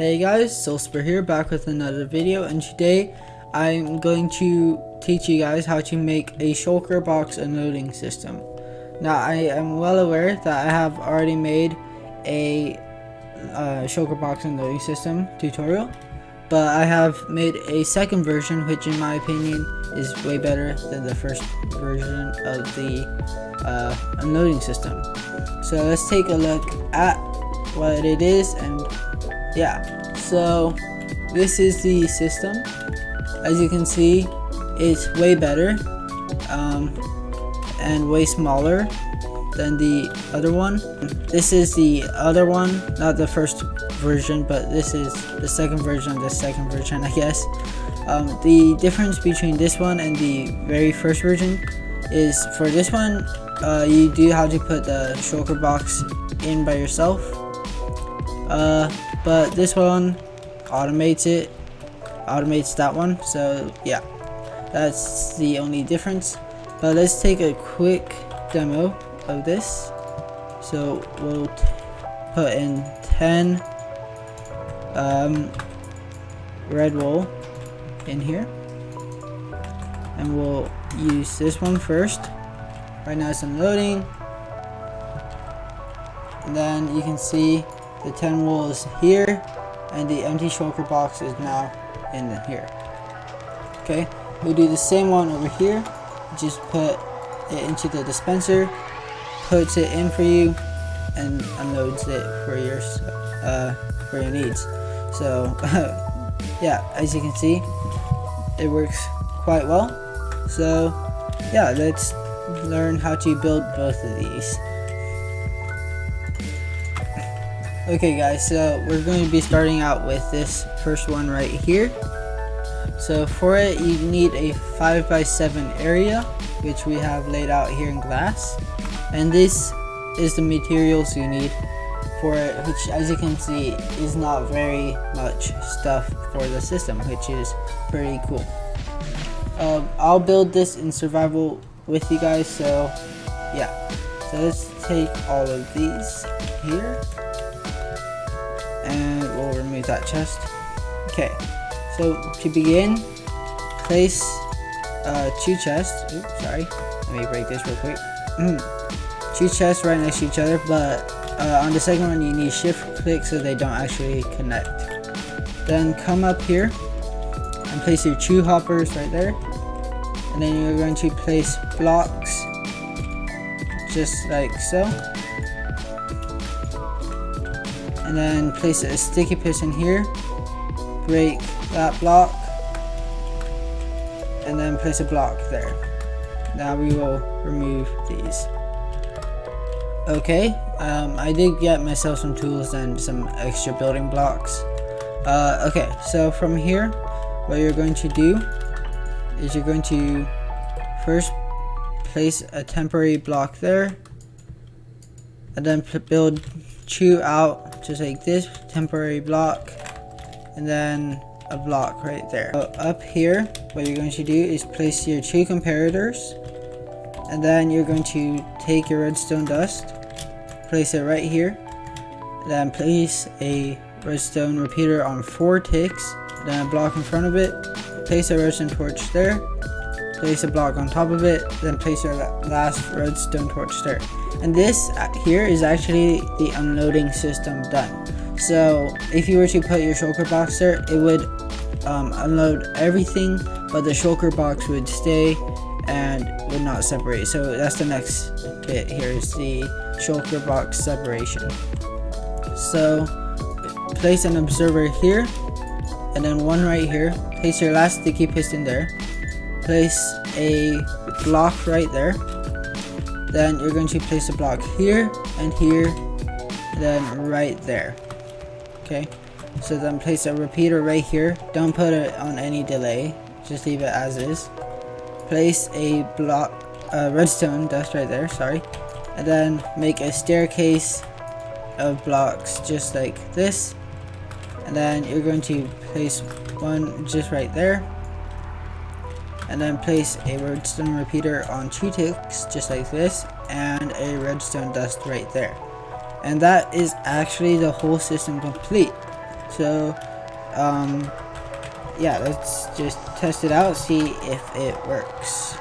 Hey guys, Shulker here, back with another video, and today I'm going to teach you guys how to make a Shulker Box Unloading System. Now I am well aware that I have already made a Shulker Box Unloading System tutorial, but I have made a second version which in my opinion is way better than the first version of the unloading system. So let's take a look at what it is, and yeah, so this is the system. As you can see, it's way better and way smaller than the other one. This is the other one, not the first version, but this is the second version of the second version, I guess. The difference between this one and the very first version is, for this one you do have to put the shulker box in by yourself, but this one automates that one. So yeah, that's the only difference. But let's take a quick demo of this. So we'll put in 10 red wool in here, and we'll use this one first. Right now it's unloading, and then you can see the 10 wool is here and the empty shulker box is now in here. Okay, we'll do the same one over here. Just put it into the dispenser, puts it in for you, and unloads it for your needs. So yeah, as you can see, it works quite well. So yeah, let's learn how to build both of these. Okay guys, so we're going to be starting out with this first one right here. So for it, you need a 5x7 area, which we have laid out here in glass, and this is the materials you need for it, which as you can see is not very much stuff for the system, which is pretty cool. I'll build this in survival with you guys, so yeah. So let's take all of these here, and we'll remove that chest. Okay, so to begin, place 2 chests. Oops, sorry, let me break this real quick. 2 chests right next to each other, but on the second one you need shift click so they don't actually connect. Then come up here and place your 2 hoppers right there, and then you're going to place blocks just like so, and then place a sticky piston here, break that block, and then place a block there. Now we will remove these. Okay, I did get myself some tools and some extra building blocks. Okay, so from here, what you're going to do is you're going to first place a temporary block there, and then build 2 out just like this, temporary block, and then a block right there. So up here, what you're going to do is place your 2 comparators, and then you're going to take your redstone dust, place it right here, then place a redstone repeater on 4 ticks, then a block in front of it, place a redstone torch there, place a block on top of it, then place your last redstone torch there. And this here is actually the unloading system done. So if you were to put your shulker box there, it would unload everything, but the shulker box would stay and would not separate. So that's the next bit here, is the shulker box separation. So place an observer here, and then one right here. Place your last sticky piston there, place a block right there, then you're going to place a block here and here, and then right there. Okay, so then place a repeater right here. Don't put it on any delay, just leave it as is. Place a block redstone dust right there, sorry, and then make a staircase of blocks just like this, and then you're going to place one just right there, and then place a redstone repeater on 2 ticks just like this, and a redstone dust right there. And that is actually the whole system complete. So So yeah, let's just test it out, see if it works.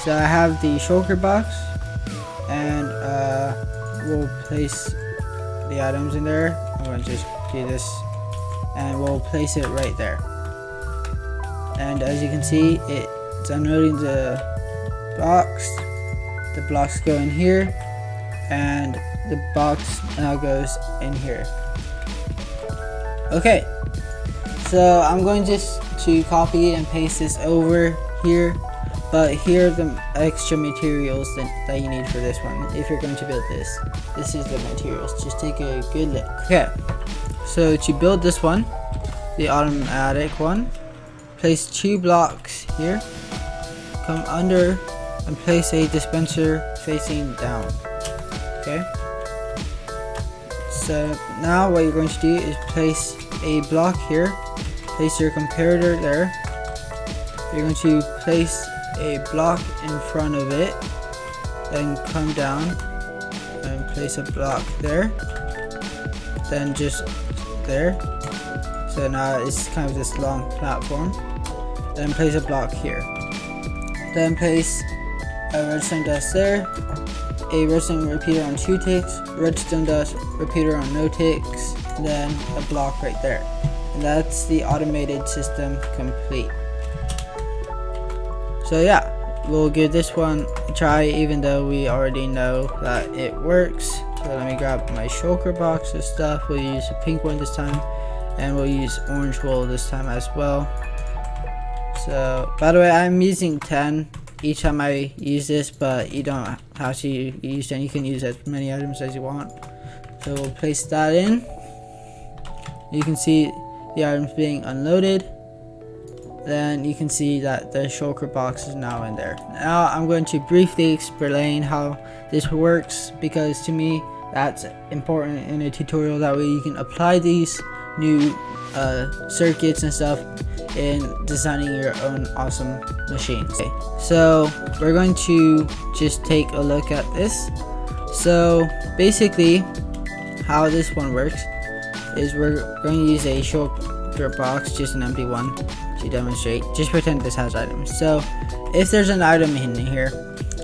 So I have the shulker box, and we'll place the items in there. I'm going to just do this, and we'll place it right there. And as you can see, it's unloading the box. The blocks go in here, and the box now goes in here. Okay, so I'm going just to copy and paste this over here, but here are the extra materials that you need for this one if you're going to build this. This is the materials, just take a good look. Okay, so to build this one, the automatic one, place 2 blocks here, come under and place a dispenser facing down. Okay, so now what you're going to do is place a block here, place your comparator there. You're going to place a block in front of it, then come down and place a block there, then just there. So now it's kind of this long platform. Then place a block here, then place a redstone dust there, a redstone repeater on 2 ticks, redstone dust repeater on no ticks, then a block right there. And that's the automated system complete. So yeah, we'll give this one a try, even though we already know that it works. So let me grab my shulker box and stuff. We'll use a pink one this time, and we'll use orange wool this time as well. So by the way, I'm using 10 each time I use this, but you don't have to use 10. You can use as many items as you want. So we'll place that in. You can see the items being unloaded. Then you can see that the shulker box is now in there. Now I'm going to briefly explain how this works, because to me that's important in a tutorial. That way you can apply these new circuits and stuff in designing your own awesome machines. Okay, so we're going to just take a look at this. So basically how this one works is we're going to use a shulker box, just an empty one, to demonstrate. Just pretend this has items. So if there's an item in here,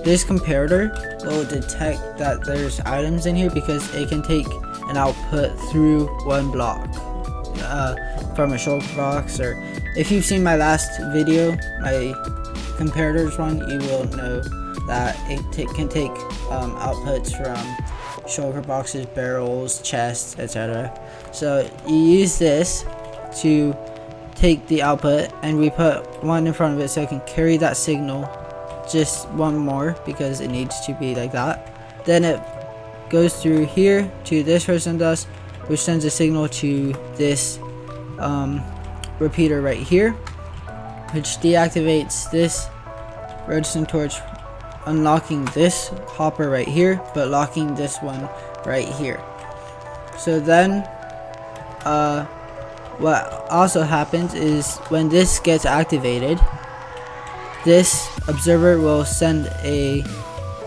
this comparator will detect that there's items in here, because it can take an output through one block from a shulker box. Or if you've seen my last video, my comparators one, you will know that it can take outputs from shulker boxes, barrels, chests, etc. So you use this to take the output, and we put one in front of it so it can carry that signal, just one more, because it needs to be like that. Then it goes through here to this redstone dust, which sends a signal to this repeater right here, which deactivates this redstone torch, unlocking this hopper right here, but locking this one right here. So then what also happens is when this gets activated, this observer will send a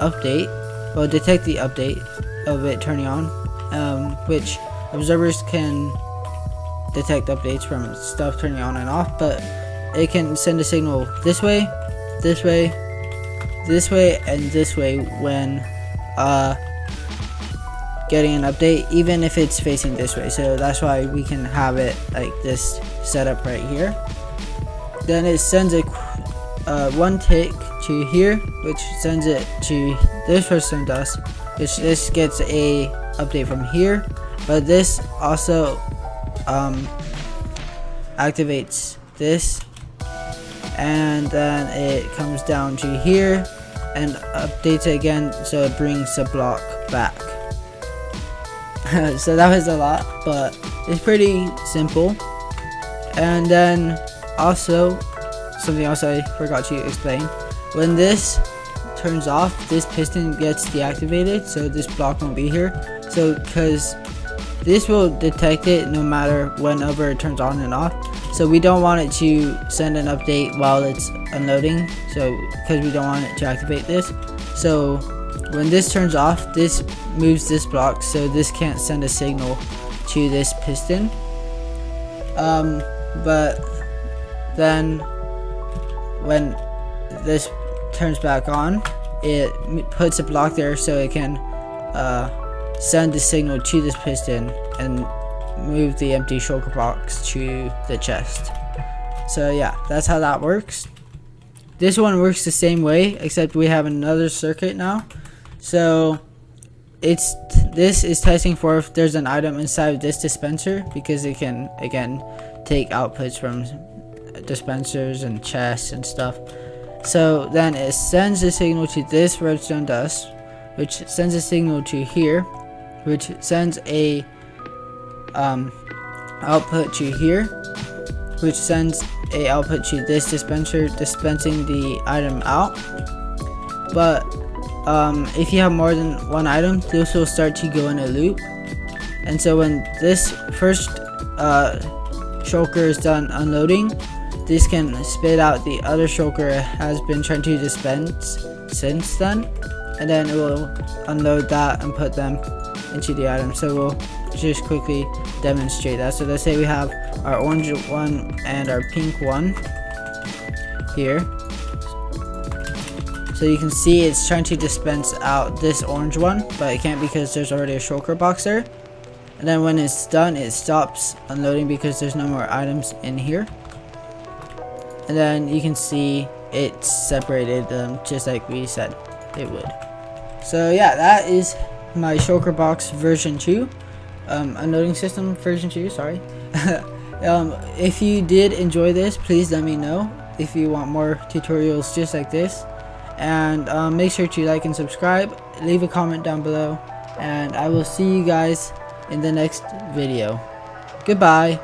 update, will detect the update of it turning on, which observers can detect updates from stuff turning on and off, but it can send a signal this way, this way, this way, and this way when getting an update, even if it's facing this way. So that's why we can have it like this setup right here. Then it sends a one tick to here, which sends it to this redstone dust, which this gets a update from here, but this also activates this, and then it comes down to here and updates it again, so it brings the block back. So that was a lot, but it's pretty simple. And then also something else I forgot to explain: when this turns off, this piston gets deactivated, so this block won't be here. So because this will detect it no matter whenever it turns on and off, so we don't want it to send an update while it's unloading, so because we don't want it to activate this. So when this turns off, this moves this block, so this can't send a signal to this piston, But then when this turns back on, it puts a block there so it can send the signal to this piston and move the empty shulker box to the chest. So yeah, that's how that works. This one works the same way, except we have another circuit now. So this is testing for if there's an item inside of this dispenser, because it can again take outputs from dispensers and chests and stuff. So then it sends a signal to this redstone dust, which sends a signal to here, which sends a output to here, which sends a output to this dispenser, dispensing the item out. But if you have more than one item, this will start to go in a loop. And so when this first shulker is done unloading, this can spit out the other shulker it has been trying to dispense since then, and then it will unload that and put them into the item. So we'll just quickly demonstrate that. So let's say we have our orange one and our pink one here. So you can see it's trying to dispense out this orange one, but it can't because there's already a shulker box there. And then when it's done, it stops unloading because there's no more items in here. And then you can see it separated them just like we said it would. So yeah, that is my shulker box version 2, unloading system version 2, sorry. If you did enjoy this, please let me know if you want more tutorials just like this. And make sure to like and subscribe, leave a comment down below, and I will see you guys in the next video. Goodbye.